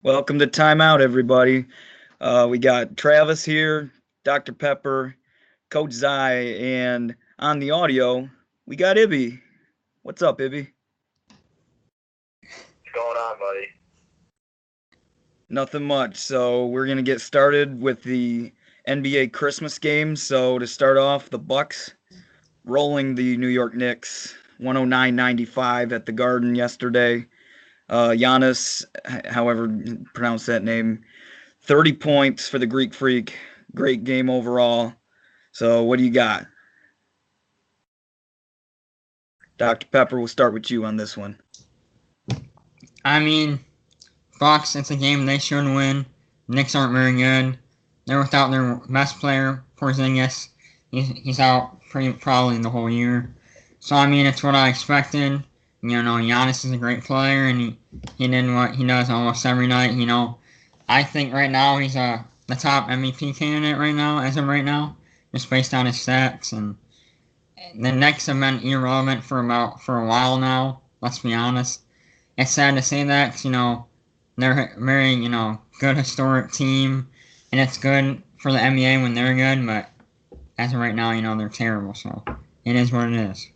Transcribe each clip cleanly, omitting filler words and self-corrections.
Welcome to TimeOut, everybody. We got Travis here, Dr. Pepper, Coach Zai, and on the audio, we got Ibby. What's up, Ibby? What's going on, buddy? Nothing much. So we're gonna get started with the NBA Christmas games. So to start off, the Bucks rolling the New York Knicks 109-95 at the Garden yesterday. Giannis, however you pronounce that name, 30 points for the Greek Freak. Great game overall. So, what do you got? Dr. Pepper, we'll start with you on this one. I mean, Bucks, it's a game they should win. Knicks aren't very good. They're without their best player, Porzingis. He's out probably the whole year. So, I mean, it's what I expected. Giannis is a great player, and he did what he does almost every night. I think right now he's the top MVP candidate right now, as of right now, just based on his stats. And the Knicks have been irrelevant for a while now. Let's be honest. It's sad to say that, 'cause, they're a very good historic team, and it's good for the NBA when they're good. But as of right now, they're terrible. So it is what it is.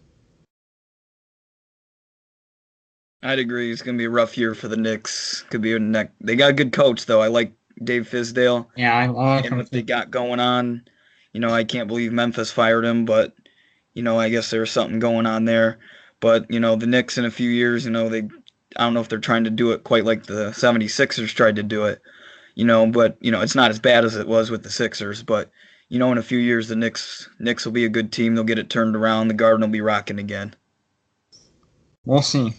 I'd agree. It's going to be a rough year for the Knicks. Could be a neck. They got a good coach, though. I like Dave Fizdale Yeah, I like and him what they too. got going on. I can't believe Memphis fired him, but, I guess there's something going on there. But, the Knicks in a few years, I don't know if they're trying to do it quite like the 76ers tried to do it, but, it's not as bad as it was with the Sixers. But, in a few years, the Knicks will be a good team. They'll get it turned around. The Garden will be rocking again. We'll see.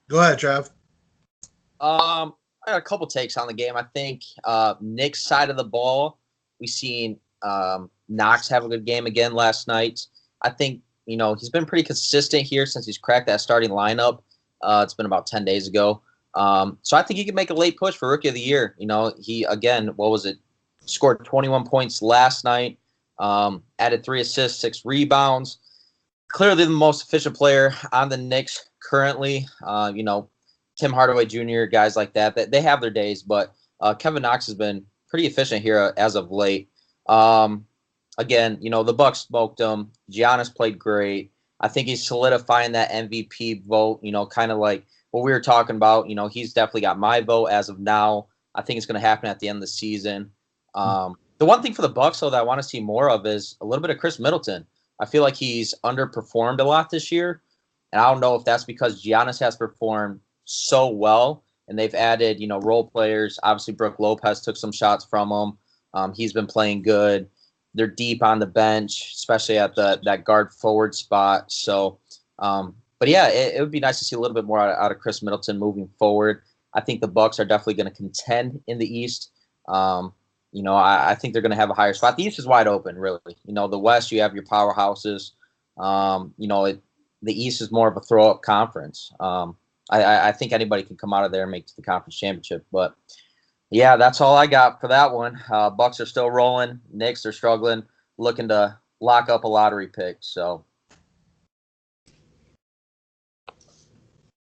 Go ahead, Trav. I got a couple takes on the game. I think Nick's side of the ball, we seen Knox have a good game again last night. I think he's been pretty consistent here since he's cracked that starting lineup. It's been about 10 days ago. So I think he can make a late push for Rookie of the Year. He again, what was it? Scored 21 points last night. Added 3 assists, 6 rebounds. Clearly the most efficient player on the Knicks currently. Tim Hardaway Jr., guys like that, they have their days, but Kevin Knox has been pretty efficient here as of late. Again, the Bucks smoked him. Giannis played great. I think he's solidifying that MVP vote, kind of like what we were talking about. He's definitely got my vote as of now. I think it's going to happen at the end of the season. The one thing for the Bucks, though, that I want to see more of is a little bit of Chris Middleton. I feel like he's underperformed a lot this year, and I don't know if that's because Giannis has performed so well, and they've added, role players. Obviously, Brook Lopez took some shots from him. He's been playing good. They're deep on the bench, especially at that guard forward spot. So, but yeah, it would be nice to see a little bit more out of Chris Middleton moving forward. I think the Bucks are definitely going to contend in the East. I think they're going to have a higher spot. The East is wide open, really. The West, you have your powerhouses. The East is more of a throw-up conference. I think anybody can come out of there and make it to the conference championship. But, yeah, that's all I got for that one. Bucks are still rolling. Knicks are struggling, looking to lock up a lottery pick. So,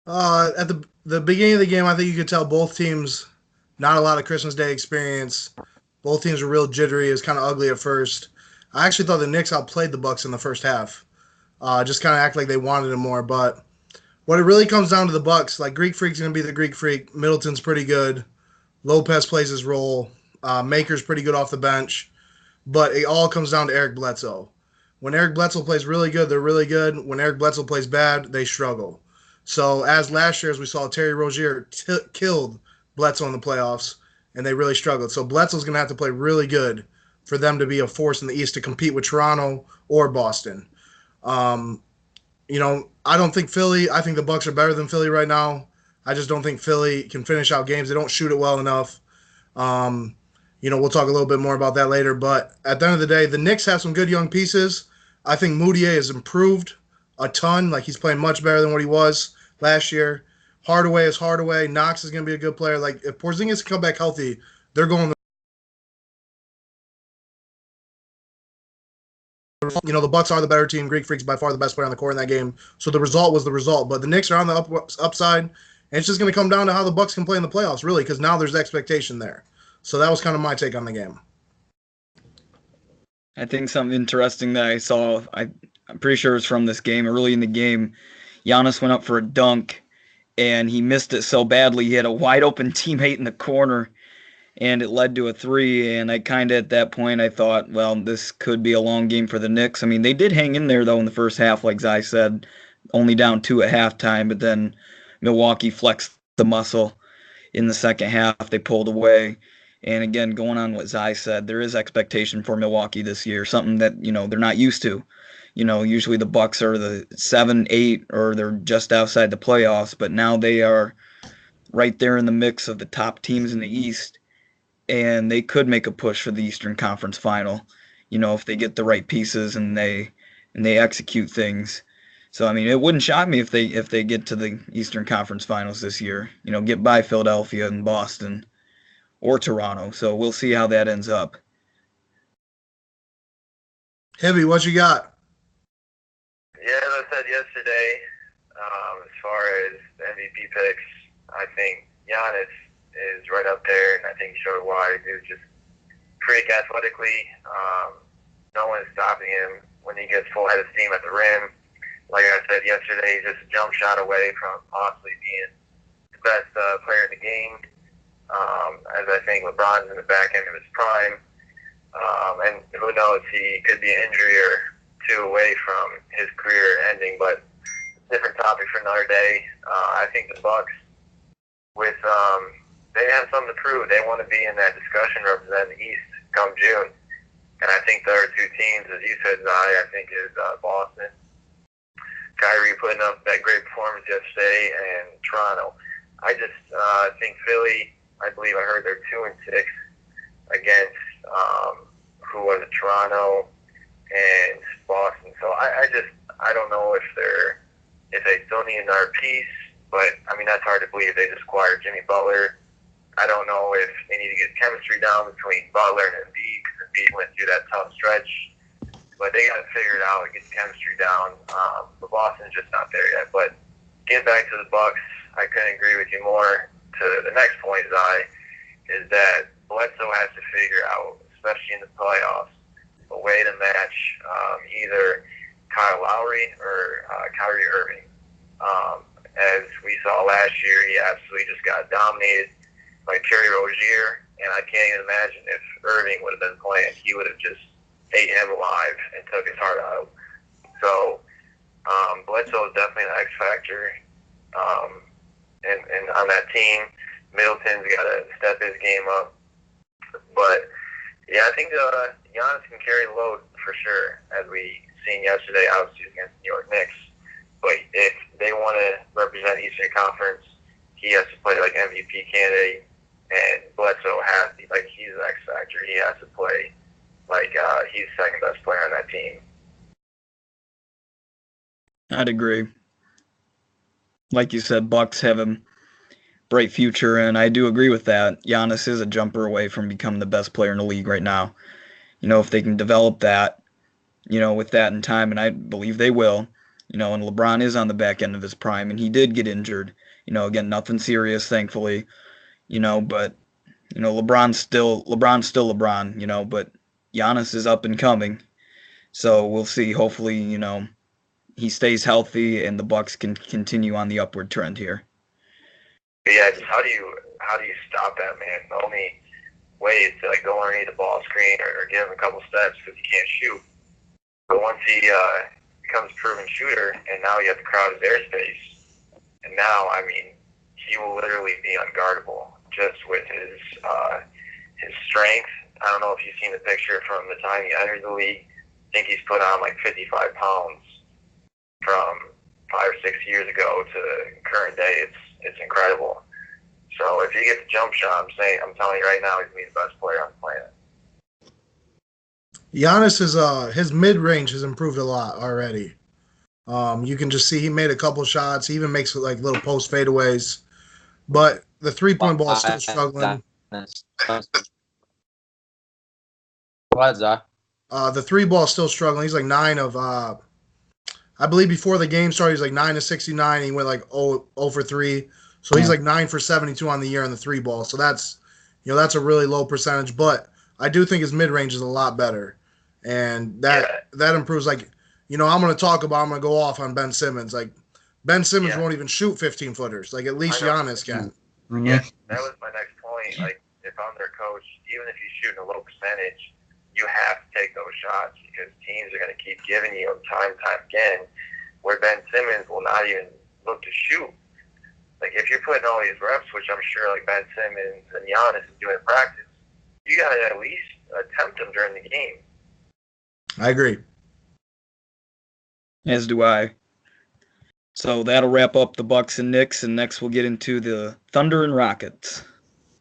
At the beginning of the game, I think you could tell both teams not a lot of Christmas Day experience. Both teams were real jittery. It was kind of ugly at first. I actually thought the Knicks outplayed the Bucks in the first half. Just kind of act like they wanted it more. But what it really comes down to the Bucks, like Greek Freak's going to be the Greek Freak. Middleton's pretty good. Lopez plays his role. Maker's pretty good off the bench. But it all comes down to Eric Bledsoe. When Eric Bledsoe plays really good, they're really good. When Eric Bledsoe plays bad, they struggle. So as last year, as we saw, Terry Rozier killed Bledsoe in the playoffs, and they really struggled. So Bledsoe's going to have to play really good for them to be a force in the East to compete with Toronto or Boston. I don't think Philly. I think the Bucks are better than Philly right now. I just don't think Philly can finish out games. They don't shoot it well enough. We'll talk a little bit more about that later. But at the end of the day, the Knicks have some good young pieces. I think Moutier has improved a ton. Like, he's playing much better than what he was last year. Hardaway is Hardaway. Knox is going to be a good player. Like, if Porzingis can come back healthy, they're going. The Bucks are the better team. Greek Freak's by far the best player on the court in that game. So the result was the result. But the Knicks are on the upside, And it's just going to come down to how the Bucks can play in the playoffs, really, because now there's expectation there. So that was kind of my take on the game. I think something interesting that I saw, I'm pretty sure it's from this game. Early in the game, Giannis went up for a dunk, and he missed it so badly. He had a wide open teammate in the corner, and it led to a three. And I kind of, at that point, I thought, well, this could be a long game for the Knicks. I mean, they did hang in there, though, in the first half, like Zai said, only down 2 at halftime, but then Milwaukee flexed the muscle in the second half. They pulled away. And again, going on what Zai said, there is expectation for Milwaukee this year, something that, they're not used to. Usually the Bucks are the 7, 8, or they're just outside the playoffs, but now they are right there in the mix of the top teams in the East, and they could make a push for the Eastern Conference Final, if they get the right pieces and they execute things. So I mean, it wouldn't shock me if they get to the Eastern Conference Finals this year. Get by Philadelphia and Boston or Toronto. So we'll see how that ends up. Heavy, what you got? Yeah, as I said yesterday, as far as the MVP picks, I think Giannis is right up there, and I think he showed why. He was just freak athletically. No one is stopping him when he gets full head of steam at the rim. Like I said yesterday, he's just a jump shot away from possibly being the best player in the game. As I think LeBron's in the back end of his prime. And who knows, he could be an injury or two away from his career ending, but different topic for another day. I think the Bucks, they have something to prove. They want to be in that discussion representing the East come June. And I think the other two teams, as you said, Zai, I think is Boston. Kyrie putting up that great performance yesterday, and Toronto. I just think Philly, I believe I heard they're 2-6 against who was it, Toronto and Boston. So I don't know if they still need another piece, but I mean that's hard to believe. They just acquired Jimmy Butler. I don't know if they need to get chemistry down between Butler and Embiid, because Embiid went through that tough stretch. But they got to figure it out and get the chemistry down. But Boston's just not there yet. But getting back to the Bucks, I couldn't agree with you more. To the next point, Zai, is that Bledsoe has to figure out, especially in the playoffs, a way to match either Kyle Lowry or Kyrie Irving. As we saw last year, he absolutely just got dominated by Terry Rozier, and I can't even imagine if Irving would have been playing, he would have just ate him alive and took his heart out. So Bledsoe is definitely an X factor, and on that team, Middleton's got to step his game up. But yeah, I think Giannis can carry the load for sure, as we seen yesterday, obviously against New York Knicks. But if they want to represent Eastern Conference, he has to play like MVP candidate, and Bledsoe has to, like, he's an X factor. He has to play like he's second best player on that team. I'd agree. Like you said, Bucks have a bright future, and I do agree with that. Giannis is a jumper away from becoming the best player in the league right now. If they can develop that, with that in time, and I believe they will, and LeBron is on the back end of his prime, and he did get injured. Again, nothing serious, thankfully, but, LeBron's still LeBron, but Giannis is up and coming. So we'll see. Hopefully, he stays healthy and the Bucks can continue on the upward trend here. Yeah, just how do you stop that, man? The only way is to go underneath the ball screen or give him a couple steps, because he can't shoot. But once he becomes a proven shooter, and now you have to crowd his airspace, and now, I mean, he will literally be unguardable just with his strength. I don't know if you've seen the picture from the time he entered the league. I think he's put on like 55 pounds from 5 or 6 years ago to current day. It's incredible. So if he gets a jump shot, I'm telling you right now, he's going to be the best player on the planet. Giannis his mid range has improved a lot already. You can just see he made a couple shots. He even makes like little post fadeaways, but the 3-point ball is still struggling. Go ahead, Zach. The 3 ball is still struggling. He's like 9 of I believe before the game started, he's like 9 to 69. He went like 0 for 3. So he's like 9 for 72 on the year in the 3 ball. So that's, that's a really low percentage. But I do think his mid range is a lot better, and that improves. Like, I'm going to I'm going to go off on Ben Simmons. Like, Ben Simmons won't even shoot 15 footers. Like, at least Giannis can. Yeah, that was my next point. Like, if I'm their coach, even if you're shooting a low percentage, you have to take those shots because teams are going to keep giving you them time and time again, where Ben Simmons will not even look to shoot. Like, if you're putting all these reps, which I'm sure like Ben Simmons and Giannis is doing in practice, you got to at least attempt them during the game. I agree. As do I. So that'll wrap up the Bucks and Knicks, and next we'll get into the Thunder and Rockets.